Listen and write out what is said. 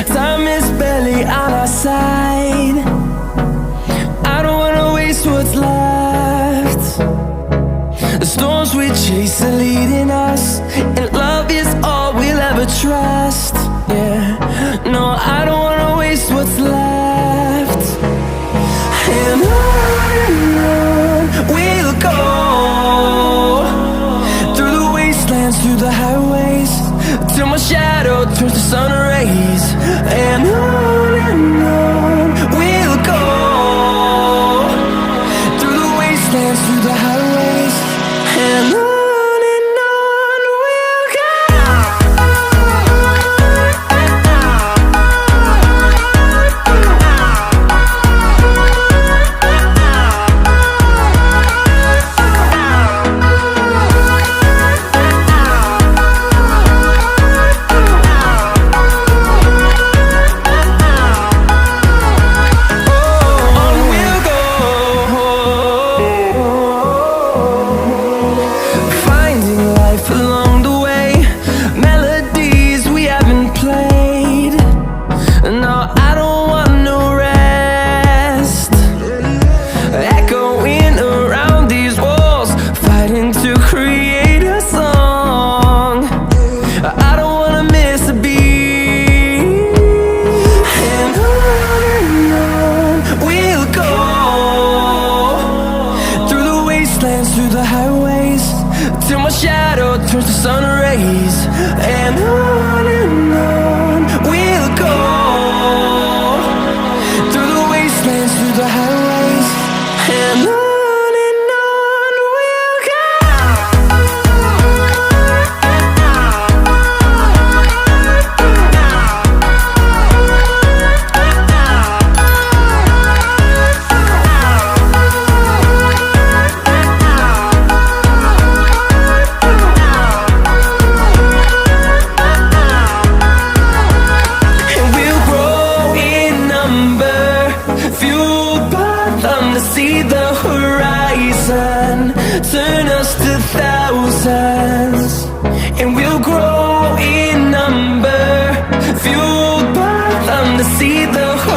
Time is barely on our side. I don't wanna waste what's left. The storms we chase are leading us, and love is all we'll ever trust. Yeah, no, I don't wanna waste what's left. And on we'll go, through the wastelands, through the highways, till my shadow turns to sun rays. And on we'll go, through the wastelands, through the highways, and on we'll go. Through the highways, till my shadow turns to sun rays. And on we'll go, through the wastelands, through the highways, and on we'll go. To see the horizon turn us to thousands, and we'll grow in number, fueled by them to see the horizon.